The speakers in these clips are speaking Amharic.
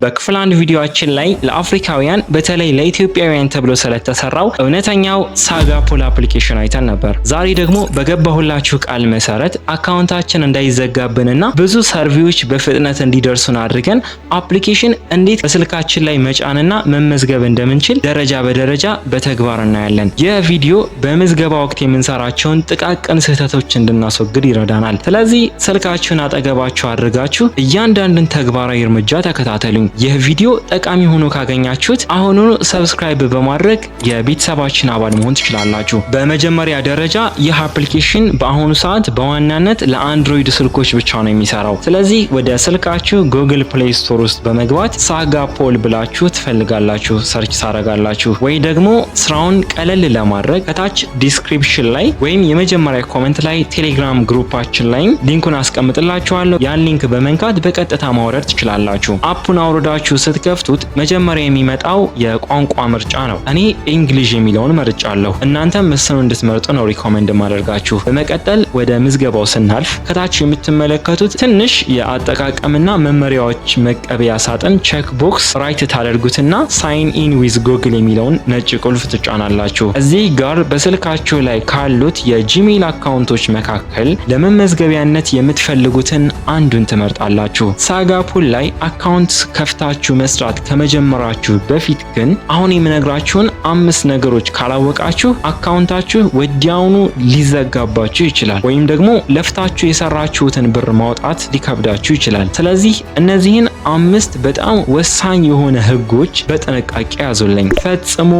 በክፍል አንድ ቪዲዮአችን ላይ ለአፍሪካውያን በተለይ ለኢትዮጵያውያን ተብሎ ስለተሰራው እውነተኛው ሳጋ ፖል አፕሊኬሽን አይተን ነበር። ዛሬ ደግሞ በገባሁላችሁ ቃል መሰረት አካውንታችን እንዳይዘጋብንና ብዙ ሰርቪዎች በፍጥነት እንዲደርሱን አድርገን አፕሊኬሽን እንዴት በስልካችን ላይ መጫንና መመዝገብ እንደምንችል ደረጃ በደረጃ በተግባር እናያለን። ይህ ቪዲዮ በምዝገባ ወቅት የምንሰራቸውን ጥቃቅን ስህተቶች እንድናስወግድ ይረዳናል። ስለዚህ ስልካችሁን አጠገባችሁ አድርጋችሁ እያንዳንዱን ተግባራዊ እርምጃ ተከታተሉኝ። ይህ ቪዲዮ ጠቃሚ ሆኖ ካገኛችሁት አሁኑኑ ሰብስክራይብ በማድረግ የቤተሰባችን አባል መሆን ትችላላችሁ። በመጀመሪያ ደረጃ ይህ አፕሊኬሽን በአሁኑ ሰዓት በዋናነት ለአንድሮይድ ስልኮች ብቻ ነው የሚሰራው። ስለዚህ ወደ ስልካችሁ ጉግል ፕሌይ ስቶር ውስጥ በመግባት ሳጋ ፖል ብላችሁ ትፈልጋላችሁ፣ ሰርች ታረጋላችሁ። ወይ ደግሞ ስራውን ቀለል ለማድረግ ከታች ዲስክሪፕሽን ላይ ወይም የመጀመሪያ ኮሜንት ላይ ቴሌግራም ግሩፓችን ላይ ሊንኩን አስቀምጥላችኋለሁ። ያን ሊንክ በመንካት በቀጥታ ማውረድ ትችላላችሁ። አፑን አውርዳችሁ ስትከፍቱት መጀመሪያ የሚመጣው የቋንቋ ምርጫ ነው። እኔ እንግሊሽ የሚለውን መርጫለሁ። እናንተም እሱን እንድትመርጡ ነው ሪኮመንድ ማደርጋችሁ። በመቀጠል ወደ ምዝገባው ስናልፍ ከታች የምትመለከቱት ትንሽ የአጠቃቀምና መመሪያዎች መቀበያ ሳጥን ቼክ ቦክስ ራይት ታደርጉትና ሳይን ኢን ዊዝ ጉግል የሚለውን ነጭ ቁልፍ ትጫናላችሁ። እዚህ ጋር በስልካችሁ ላይ ካሉት የጂሜል አካውንቶች መካከል ለመመዝገቢያነት የምትፈልጉትን አንዱን ትመርጣላችሁ። ሳጋ ፖል ላይ አካውንት ከፍታችሁ መስራት ከመጀመራችሁ በፊት ግን አሁን የምነግራችሁን 5 ነገሮች ካላወቃችሁ አካውንታችሁ ወዲያውኑ ሊዘጋባችሁ ይችላል፣ ወይም ደግሞ ለፍታችሁ የሰራችሁትን ብር ማውጣት ሊከብዳችሁ ይችላል። ስለዚህ እነዚህን 5 በጣም ወሳኝ የሆነ ህጎች በጥንቃቄ ያዙልኝ። ፈጽሞ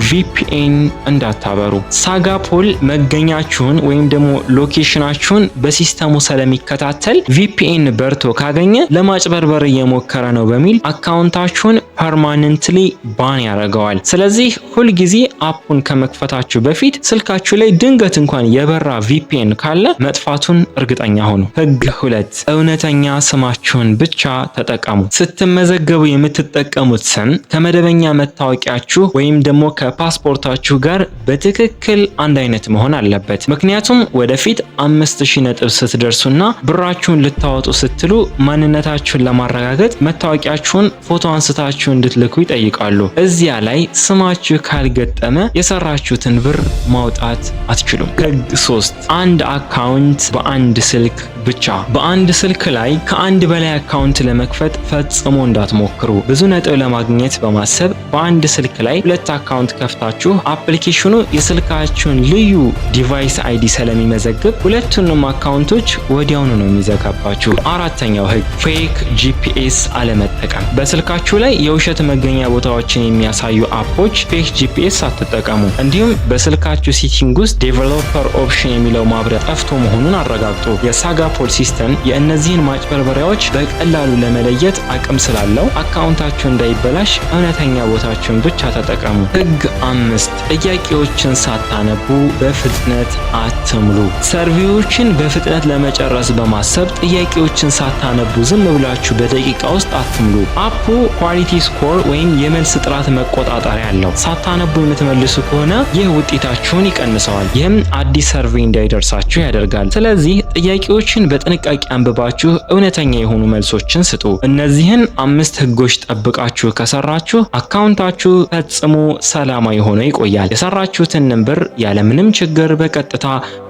ቪፒኤን እንዳታበሩ። ሳጋ ፖል መገኛችሁን ወይም ደግሞ ሎኬሽናችሁን በሲስተሙ ስለሚከታተል ቪፒኤን በርቶ ካገኘ ለማጭበርበር እየሞከረ ነው በሚል አካውንታችሁን ፐርማነንትሊ ባን ያደርገዋል። ስለዚህ ሁልጊዜ አፑን ከመክፈታችሁ በፊት ስልካችሁ ላይ ድንገት እንኳን የበራ ቪፒኤን ካለ መጥፋቱን እርግጠኛ ሁኑ። ህግ 2 እውነተኛ ስማችሁን ብቻ ተጠቀሙ። ስትመዘገቡ የምትጠቀሙት ስም ከመደበኛ መታወቂያችሁ ወይም ደግሞ ከፓስፖርታችሁ ጋር በትክክል አንድ አይነት መሆን አለበት። ምክንያቱም ወደፊት 5000 ነጥብ ስትደርሱና ብራችሁን ልታወጡ ስትሉ ማንነታችሁን ለማረጋገጥ መታወቂያችሁን ፎቶ አንስታችሁ እንድትልኩ ይጠይቃሉ። እዚያ ላይ ስማችሁ ካልገጠመ የሰራችሁትን ብር ማውጣት አትችሉም። ህግ 3 አንድ አካውንት በአንድ ስልክ ብቻ። በአንድ ስልክ ላይ ከአንድ በላይ አካውንት ለመክፈት ፈጽሞ እንዳትሞክሩ። ብዙ ነጥብ ለማግኘት በማሰብ በአንድ ስልክ ላይ 2 አካውንት ከፍታችሁ አፕሊኬሽኑ የስልካችሁን ልዩ ዲቫይስ አይዲ ስለሚመዘግብ ሁለቱንም አካውንቶች ወዲያውኑ ነው የሚዘጋባችሁ። አራተኛው ህግ ፌክ ጂፒኤስ አለመጠቀም። በስልካችሁ ላይ የውሸት መገኛ ቦታዎችን የሚያሳዩ አፖች ፌክ ጂፒኤስ አትጠቀሙ። እንዲሁም በስልካችሁ ሴቲንግ ውስጥ ዴቨሎፐር ኦፕሽን የሚለው ማብሪያ ጠፍቶ መሆኑን አረጋግጡ። የሳጋ ፖል ሲስተም የእነዚህን ማጭበርበሪያዎች በቀላሉ ለመለየት አቅም ስላለው አካውንታችሁ እንዳይበላሽ እውነተኛ ቦታችሁን ብቻ ተጠቀሙ። ህግ 5 ጥያቄዎችን ሳታነቡ በፍጥነት አትሙሉ። ሰርቪዎችን በፍጥነት ለመጨረስ በማሰብ ጥያቄዎችን ሳታነቡ ዝም ብላችሁ በደቂቃ ውስጥ አትሙሉ። አፑ ኳሊቲ ስኮር ወይም የመልስ ጥራት መቆጣጠሪያ አለው። ሳታነቡ የምትመልሱ ከሆነ ይህ ውጤታችሁን ይቀንሰዋል። ይህም አዲስ ሰርቬይ እንዳይደርሳችሁ ያደርጋል። ስለዚህ ጥያቄዎችን በጥንቃቄ አንብባችሁ እውነተኛ የሆኑ መልሶችን ስጡ። እነዚህን 5 ህጎች ጠብቃችሁ ከሰራችሁ አካውንታችሁ ፈጽሞ ሰላማዊ ሆኖ ይቆያል። የሰራችሁትን ብር ያለምንም ችግር በቀጥታ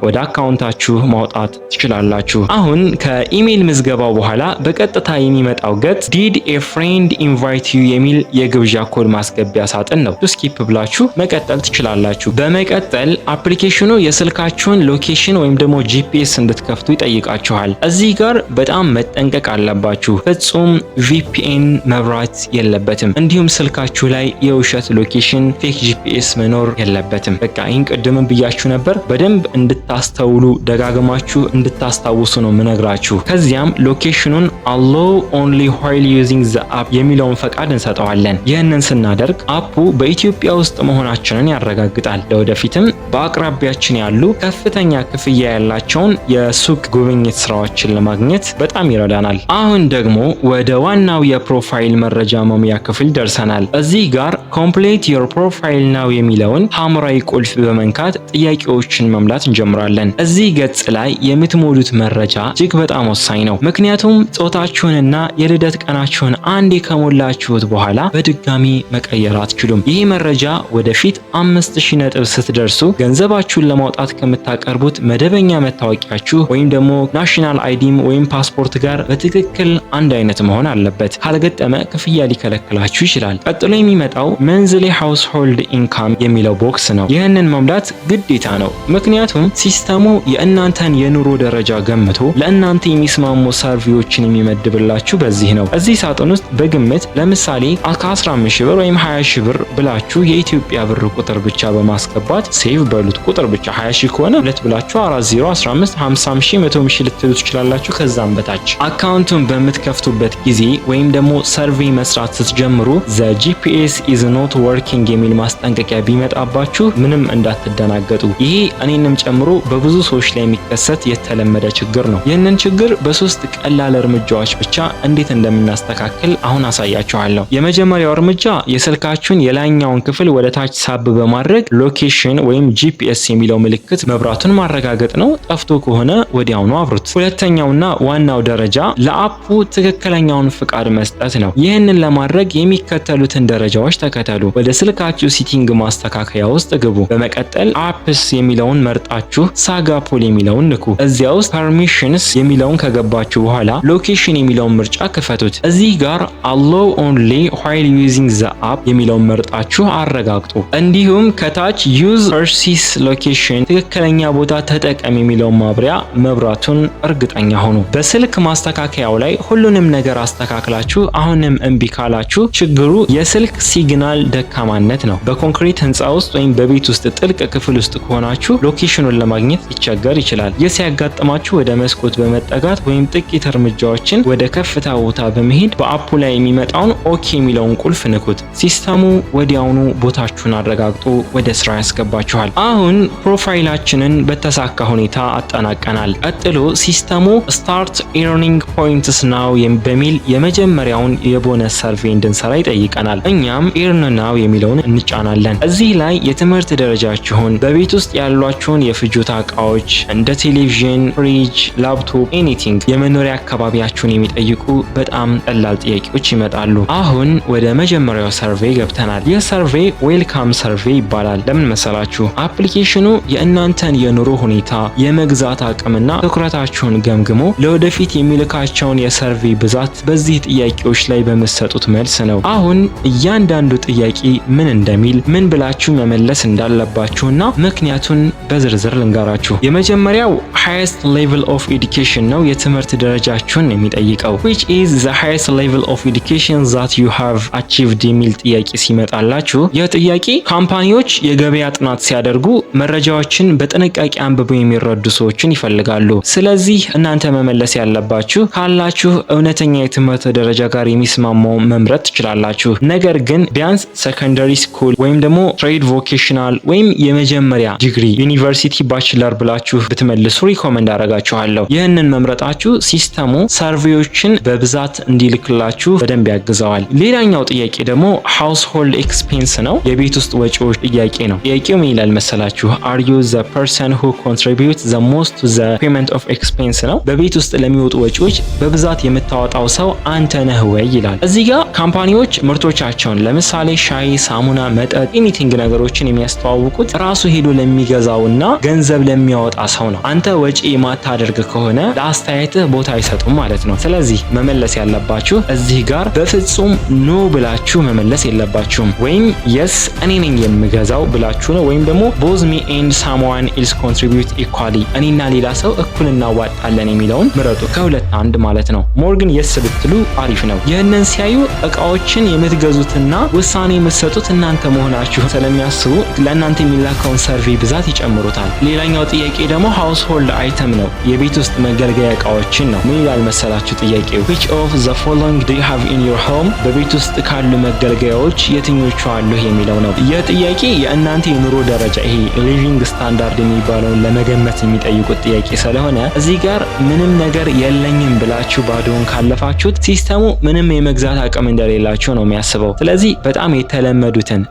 ወደ አካውንታችሁ ማውጣት ትችላላችሁ። አሁን ከኢሜል ምዝገባው በኋላ በቀጥታ የሚመጣው ገጽ ዲድ ኤ ፍሬንድ ኢንቫይት ዩ የሚል የግብዣ ኮድ ማስገቢያ ሳጥን ነው። ስኪፕ ብላችሁ መቀጠል ትችላላችሁ። በመቀጠል አፕሊኬሽኑ የስልካችሁን ሎኬሽን ወይም ደግሞ ጂፒኤስ እንድትከፍቱ ይጠይቃችኋል። እዚህ ጋር በጣም መጠንቀቅ አለባችሁ። ፍጹም ቪፒኤን መብራት የለበትም። እንዲሁም ስልካችሁ ላይ የውሸት ሎኬሽን ፌክ ጂፒኤስ መኖር የለበትም። በቃ ይህን ቅድምም ብያችሁ ነበር። በደንብ እንድታስተውሉ ደጋግማችሁ እንድታስታውሱ ነው ምነግራችሁ። ከዚያም ሎኬሽኑን allow only while using the app የሚለውን ፈቃድ እንሰጠዋለን። ይህንን ስናደርግ አፑ በኢትዮጵያ ውስጥ መሆናችንን ያረጋግጣል። ለወደፊትም በአቅራቢያችን ያሉ ከፍተኛ ክፍያ ያላቸውን የሱቅ ጉብኝት የማግኘት ስራዎችን ለማግኘት በጣም ይረዳናል። አሁን ደግሞ ወደ ዋናው የፕሮፋይል መረጃ መሙያ ክፍል ደርሰናል። እዚህ ጋር ኮምፕሌት ዮር ፕሮፋይል ናው የሚለውን ሐምራዊ ቁልፍ በመንካት ጥያቄዎችን መምላት እንጀምራለን። እዚህ ገጽ ላይ የምትሞሉት መረጃ እጅግ በጣም ወሳኝ ነው። ምክንያቱም ጾታችሁንና የልደት ቀናችሁን አንዴ ከሞላችሁት በኋላ በድጋሚ መቀየር አትችሉም። ይህ መረጃ ወደፊት 5000 ነጥብ ስትደርሱ ገንዘባችሁን ለማውጣት ከምታቀርቡት መደበኛ መታወቂያችሁ ወይም ደግሞ ናሽናል አይዲም ወይም ፓስፖርት ጋር በትክክል አንድ አይነት መሆን አለበት። ካልገጠመ ክፍያ ሊከለክላችሁ ይችላል። ቀጥሎ የሚመጣው መንዝሊ ሃውስሆልድ ኢንካም የሚለው ቦክስ ነው። ይህንን መሙላት ግዴታ ነው። ምክንያቱም ሲስተሙ የእናንተን የኑሮ ደረጃ ገምቶ ለእናንተ የሚስማሙ ሰርቪዎችን የሚመድብላችሁ በዚህ ነው። እዚህ ሳጥን ውስጥ በግምት ለምሳሌ ከ15000 ብር ወይም 20000 ብር ብላችሁ የኢትዮጵያ ብር ቁጥር ብቻ በማስገባት ሴቭ በሉት። ቁጥር ብቻ 20000 ከሆነ 2 ብላችሁ 40 15 50000 100000 ልትሉ ትችላላችሁ። ከዛም በታች አካውንቱን በምትከፍቱበት ጊዜ ወይም ደግሞ ሰርቬይ መስራት ስትጀምሩ ዘ ጂፒኤስ ኢዝ ኖት ወርኪንግ የሚል ማስጠንቀቂያ ቢመጣባችሁ ምንም እንዳትደናገጡ። ይሄ እኔንም ጨምሮ በብዙ ሰዎች ላይ የሚከሰት የተለመደ ችግር ነው። ይህንን ችግር በ3 ቀላል እርምጃዎች ብቻ እንዴት እንደምናስተካክል አሁን አሳያችኋለሁ። የመጀመሪያው እርምጃ የስልካችሁን የላይኛውን ክፍል ወደ ታች ሳብ በማድረግ ሎኬሽን ወይም ጂፒኤስ የሚለው ምልክት መብራቱን ማረጋገጥ ነው። ጠፍቶ ከሆነ ወዲያውኑ አብሩት። ሁለተኛውና ዋናው ደረጃ ለአፑ ትክክለኛውን ፍቃድ መስጠት ነው። ይህንን ለማድረግ የሚከተሉትን ደረጃዎች ተከተሉ። ወደ ስልካችሁ ሲቲንግ ማስተካከያ ውስጥ ግቡ። በመቀጠል አፕስ የሚለውን መርጣችሁ ሳጋ ፖል የሚለውን ንኩ። እዚያ ውስጥ ፐርሚሽንስ የሚለውን ከገባችሁ በኋላ ሎኬሽን የሚለውን ምርጫ ክፈቱት። እዚህ ጋር አሎው ኦንሊ ዋይል ዩዚንግ ዘ አፕ የሚለውን መርጣችሁ አረጋግጡ። እንዲሁም ከታች ዩዝ ፐርሲስ ሎኬሽን ትክክለኛ ቦታ ተጠቀም የሚለውን ማብሪያ መብራቱን እርግጠኛ ሆኑ። በስልክ ማስተካከያው ላይ ሁሉንም ነገር አስተካክላችሁ አሁንም እምቢ ካላችሁ ችግሩ የስልክ ሲግናል ደካማነት ነው። በኮንክሪት ህንፃ ውስጥ ወይም በቤት ውስጥ ጥልቅ ክፍል ውስጥ ከሆናችሁ ሎኬሽኑን ለማግኘት ሊቸገር ይችላል። ይህ ሲያጋጥማችሁ ወደ መስኮት በመጠጋት ወይም ጥቂት እርምጃዎችን ወደ ከፍታ ቦታ በመሄድ በአፑ ላይ የሚመጣውን ኦኬ የሚለውን ቁልፍ ንኩት። ሲስተሙ ወዲያውኑ ቦታችሁን አረጋግጦ ወደ ስራ ያስገባችኋል። አሁን ፕሮፋይላችንን በተሳካ ሁኔታ አጠናቀናል። ቀጥሎ ሲስተሙ ስታርት ኤርኒንግ ፖይንትስ ናው በሚል የመጀመሪያውን የቦነስ ሰርቬይ እንድንሰራ ይጠይቀናል። እኛም ኤርን ናው የሚለውን እንጫናለን። እዚህ ላይ የትምህርት ደረጃችሁን፣ በቤት ውስጥ ያሏችሁን የፍጆታ እቃዎች እንደ ቴሌቪዥን፣ ፍሪጅ፣ ላፕቶፕ፣ ኤኒቲንግ፣ የመኖሪያ አካባቢያችሁን የሚጠይቁ በጣም ቀላል ጥያቄዎች ይመጣሉ። አሁን ወደ መጀመሪያው ሰርቬይ ገብተናል። ይህ ሰርቬይ ዌልካም ሰርቬይ ይባላል። ለምን መሰላችሁ? አፕሊኬሽኑ የእናንተን የኑሮ ሁኔታ፣ የመግዛት አቅምና ትኩረታችሁን ገምግሞ ለወደፊት የሚልካቸውን የሰርቬይ ብዛት በዚህ ጥያቄዎች ላይ በመሰጡት መልስ ነው። አሁን እያንዳንዱ ጥያቄ ምን እንደሚል ምን ብላችሁ መመለስ እንዳለባችሁና ምክንያቱን በዝርዝር ልንገራችሁ። የመጀመሪያው highest level of education ነው። የትምህርት ደረጃችሁን የሚጠይቀው which is the highest level of education that you have achieved የሚል ጥያቄ ሲመጣላችሁ ይህ ጥያቄ ካምፓኒዎች የገበያ ጥናት ሲያደርጉ መረጃዎችን በጥንቃቄ አንብበው የሚረዱ ሰዎችን ይፈልጋሉ። ስለዚህ እናንተ መመለስ ያለባችሁ ካላችሁ እውነተኛ የትምህርት ደረጃ ጋር የሚስማማው መምረጥ ትችላላችሁ። ነገር ግን ቢያንስ ሰከንደሪ ስኩል ወይም ደግሞ ትሬድ ቮኬሽናል ወይም የመጀመሪያ ዲግሪ ዩኒቨርሲቲ ባችለር ብላችሁ ብትመልሱ ሪኮመንድ አደርጋችኋለሁ። ይህንን መምረጣችሁ ሲስተሙ ሰርቬዮችን በብዛት እንዲልክላችሁ በደንብ ያግዘዋል። ሌላኛው ጥያቄ ደግሞ ሃውስሆልድ ኤክስፔንስ ነው። የቤት ውስጥ ወጪዎች ጥያቄ ነው። ጥያቄው ምን ይላል መሰላችሁ? አር ዩ ዘ ፐርሰን ሁ ኮንትሪቢዩት ዘ ሞስት ቱ ዘ ፔመንት ኦፍ ኤክስፔንስ ነው። በቤት ውስጥ ለሚወጡ ወጪዎች በብዛት የምታወጣው ሰው አንተ ነህ ወይ ይላል። እዚህ ጋር ካምፓኒዎች ምርቶቻቸውን ለምሳሌ ሻይ፣ ሳሙና፣ መጠጥ፣ ኤኒቲንግ ነገሮችን የሚያስተዋውቁት ራሱ ሄዶ ለሚገዛውና ገንዘብ ለሚያወጣ ሰው ነው። አንተ ወጪ የማታደርግ ከሆነ ለአስተያየትህ ቦታ አይሰጡም ማለት ነው። ስለዚህ መመለስ ያለባችሁ እዚህ ጋር በፍጹም ኖ ብላችሁ መመለስ የለባችሁም። ወይም የስ እኔ ነኝ የምገዛው ብላችሁ ነው። ወይም ደግሞ ቦዝ ሚ ኤንድ ሳምዋን ኢልስ ኮንትሪቢዩት ኢኳሊ እኔና ሌላ ሰው እኩል እናዋጣለን የሚለውን ምረጡ። ከሁለት አንድ ማለት ነው። ሞር ግን የስ ብትሉ አሪፍ ነው። ይህንን ሲያዩ እቃዎችን የምትገዙትና ውሳኔ የምትሰጡት እናንተ መሆናችሁ ስለሚያስቡ ለእናንተ የሚላከውን ሰርቬይ ብዛት ይጨምሩታል። ሌላኛው ጥያቄ ደግሞ ሃውስሆልድ አይተም ነው። የቤት ውስጥ መገልገያ እቃዎችን ነው። ምን ይላል መሰላችሁ ጥያቄው? which of the following do you have in your home? በቤት ውስጥ ካሉ መገልገያዎች የትኞቹ አሉ የሚለው ነው። ይህ ጥያቄ የእናንተ የኑሮ ደረጃ ይሄ ሊቪንግ ስታንዳርድ የሚባለውን ለመገመት የሚጠይቁት ጥያቄ ስለሆነ እዚህ ጋር ምንም ነገር የለኝም ብላችሁ ባዶውን ካለፋችሁት ሲስተሙ ምንም የመግዛት አቅም እንደሌላችሁ ነው የሚያስበው። ስለዚህ በጣም የተለመዱትን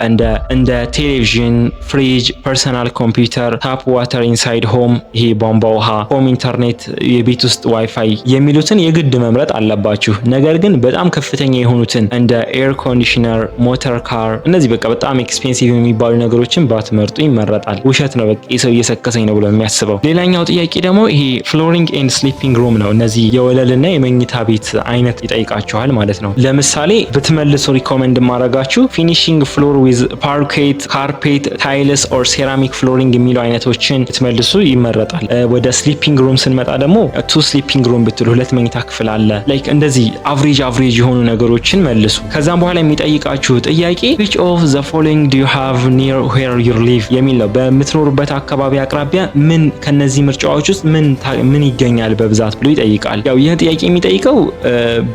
እንደ ቴሌቪዥን፣ ፍሪጅ፣ ፐርሰናል ኮምፒውተር፣ ታፕ ዋተር ኢንሳይድ ሆም፣ ይሄ ቧንቧ ውሃ፣ ሆም ኢንተርኔት፣ የቤት ውስጥ ዋይፋይ የሚሉትን የግድ መምረጥ አለባችሁ። ነገር ግን በጣም ከፍተኛ የሆኑትን እንደ ኤር ኮንዲሽነር፣ ሞተር ካር፣ እነዚህ በቃ በጣም ኤክስፔንሲቭ የሚባሉ ነገሮችን ባትመርጡ ይመረጣል። ውሸት ነው በቃ ሰው እየሰከሰኝ ነው ብሎ የሚያስበው። ሌላኛው ጥያቄ ደግሞ ይሄ ፍሎሪንግ ኤንድ ስሊፒንግ ሩም ነው። እነዚህ የወለልና የመኝታ ቤት አይነት ይጠይቃችኋል ማለት ነው። ለምሳሌ ብትመልሱ ሪኮመንድ ማድረጋችሁ ፊኒሺንግ ፍሎር ዊዝ ፓርኬት፣ ካርፔት፣ ታይልስ ኦር ሴራሚክ ፍሎሪንግ የሚሉ አይነቶችን ብትመልሱ ይመረጣል። ወደ ስሊፒንግ ሩም ስንመጣ ደግሞ ቱ ስሊፒንግ ሩም ብትሉ 2 መኝታ ክፍል አለ። ላይክ እንደዚህ አቭሬጅ የሆኑ ነገሮችን መልሱ። ከዛም በኋላ የሚጠይቃችሁ ጥያቄ which of the following do you have near where you live የሚል ነው። በምትኖሩበት አካባቢ አቅራቢያ ምን ከነዚህ ምርጫዎች ውስጥ ምን ይገኛል በብዛት ብሎ ይጠይቃል። ያው ይህ ጥያቄ የሚጠይቀው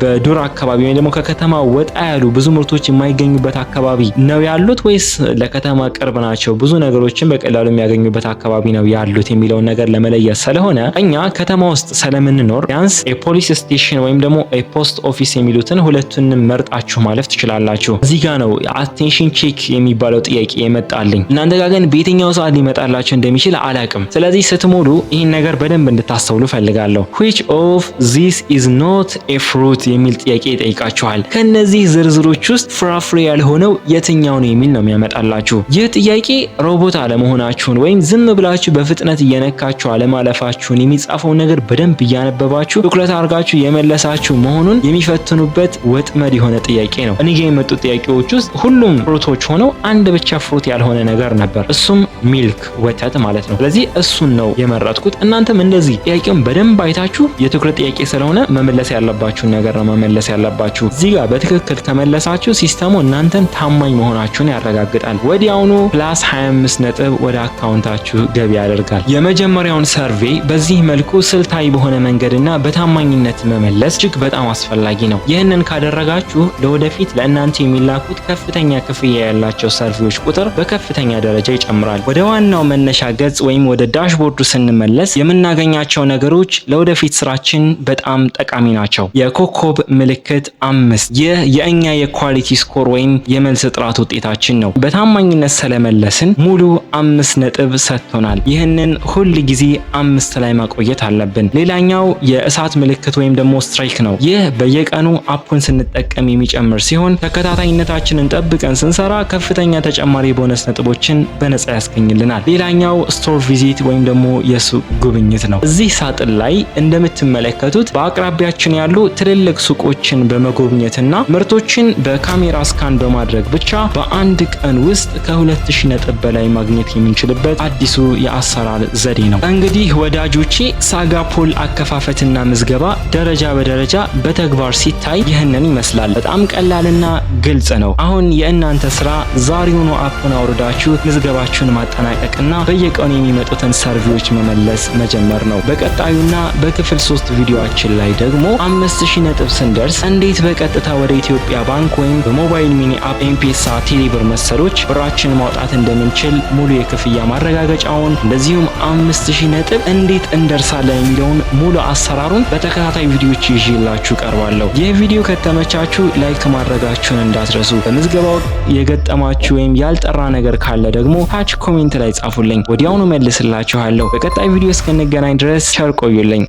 በዱር አካባቢ ወይ ደግሞ ከከተማ ወጣ ያሉ ብዙ ምርቶች የማይገኙበት አካባቢ ነው ያሉት ወይስ ለከተማ ቅርብ ናቸው ብዙ ነገሮችን በቀላሉ የሚያገኙበት አካባቢ ነው ያሉት የሚለውን ነገር ለመለየት ስለሆነ እኛ ከተማ ውስጥ ስለምንኖር ቢያንስ የፖሊስ ስቴሽን ወይም ደግሞ የፖስት ኦፊስ የሚሉትን ሁለቱንም መርጣችሁ ማለፍ ትችላላችሁ። እዚህ ጋር ነው አቴንሽን ቼክ የሚባለው ጥያቄ የመጣልኝ። እናንተ ጋር ግን በየትኛው ሰዓት ሊመጣላችሁ እንደሚችል አላቅም። ስለዚህ ስትሞሉ ይህን ነገር በደንብ እንድታስተውሉ ፈልጋለሁ። which of these is not a fruit የሚል ጥያቄ ይጠይቃችኋል። ከነዚህ ዝርዝሮች ውስጥ ፍራፍሬ ያልሆነው የትኛው ነው የሚል ነው የሚያመጣላችሁ። ይህ ጥያቄ ሮቦት አለመሆናችሁን ወይም ዝም ብላችሁ በፍጥነት እየነካችሁ አለማለፋችሁን የሚጻፈውን ነገር በደንብ እያነበባችሁ ትኩረት አድርጋችሁ የመለሳችሁ መሆኑን የሚፈትኑበት ወጥመድ የሆነ ጥያቄ ነው። እኔ ጋር የመጡት ጥያቄዎች ውስጥ ሁሉም ፍሩቶች ሆነው አንድ ብቻ ፍሩት ያልሆነ ነገር ነበር። እሱም ሚልክ ወተት ማለት ነው። ስለዚህ እሱን ነው የመረጥኩት። እናንተም እንደዚህ ጥያቄውን በደንብ አይታችሁ የትኩረት ጥያቄ ስለሆነ መመለስ ያለባችሁን ነገር ነው መመለስ ያለባችሁ። እዚህ ጋር በትክክል ከመለሳችሁ ሲስተሙ እናንተን ታማኝ መሆናችሁን ያረጋግጣል። ወዲያውኑ ፕላስ 25 ነጥብ ወደ አካውንታችሁ ገቢ ያደርጋል። የመጀመሪያውን ሰርቬይ በዚህ መልኩ ስልታዊ በሆነ መንገድና በታማኝነት መመለስ እጅግ በጣም አስፈላጊ ነው። ይህንን ካደረጋችሁ ለወደፊት ለእናንተ የሚላኩት ከፍተኛ ክፍያ ያላቸው ሰርቬዎች ቁጥር በከፍተኛ ደረጃ ይጨምራል። ወደ ዋናው መነሻ ገጽ ወይም ወደ ዳሽቦርዱ ስንመለስ የምናገኛቸው ነገሮች ለወደፊት ስራችን በጣም ጠቃሚ ናቸው። የኮከብ ምልክት 5 ይህ የእኛ የኳሊቲ ስኮር ወይም የመልስ ጥራት ውጤታችን ነው። በታማኝነት ስለመለስን ሙሉ 5 ነጥብ ሰጥቶናል። ይህንን ሁል ጊዜ 5 ላይ ማቆየት አለብን። ሌላኛው የእሳት ምልክት ወይም ደግሞ ስትራይክ ነው። ይህ በየቀኑ አፑን ስንጠቀም የሚጨምር ሲሆን ተከታታይነታችንን ጠብቀን ስንሰራ ከፍተኛ ተጨማሪ ቦነስ ነጥቦችን በነፃ ያስገኝልናል። ሌላኛው ስቶር ቪዚት ወይም ደግሞ የሱቅ ጉብኝት ነው። እዚህ ሳጥን ላይ እንደምትመለከቱት በአቅራቢያችን ያሉ ትልልቅ ሱቆችን በመጎብኘትና ምርቶችን በካሜራ ስካን በማድረግ ብቻ በአንድ ቀን ውስጥ ከ2000 ነጥብ በላይ ማግኘት የምንችልበት አዲሱ የአሰራር ዘዴ ነው። እንግዲህ ወዳጆቼ ሳጋፖል አከፋፈትና ምዝገባ ደረጃ በደረጃ በተግባር ሲታይ ይህንን ይመስላል። በጣም ቀላልና ግልጽ ነው። አሁን የእናንተ ስራ ዛሬውኑ አፑን አውርዳችሁ ምዝገባችሁን ማጠናቀቅና በየቀኑ የሚመጡትን ሰርቪዎች መመለስ መጀመር ነው። በቀጣዩና በክፍል 3 ቪዲዮአችን ላይ ደግሞ 5000 ነጥብ ስንደርስ እንዴት በቀጥታ ወደ ኢትዮጵያ ባንክ ወይም በሞባይል ሚኒ አፕ፣ ኤምፔሳ፣ ቴሌብር መሰሎች ብራችን ማውጣት እንደምንችል ሙሉ የክፍያ ማረጋገጫውን እንደዚሁም 5000 ነጥብ እንዴት እንደርሳለን የሚለውን ሙሉ አሰራሩን በተከታታይ ቪዲዮዎች ይዤላችሁ ቀርባለሁ። ይህ ቪዲዮ ከተመቻችሁ ላይክ ማድረጋችሁን እንዳትረሱ። በምዝገባው የገጠማችሁ ወይም ያልጠራ ነገር ካለ ደግሞ ታች ኮሜንት ላይ ጻፉልኝ፣ ወዲያውኑ መልስላችኋለሁ። በቀጣይ ቪዲዮ እስክንገናኝ ድረስ ቸር ቆዩልኝ።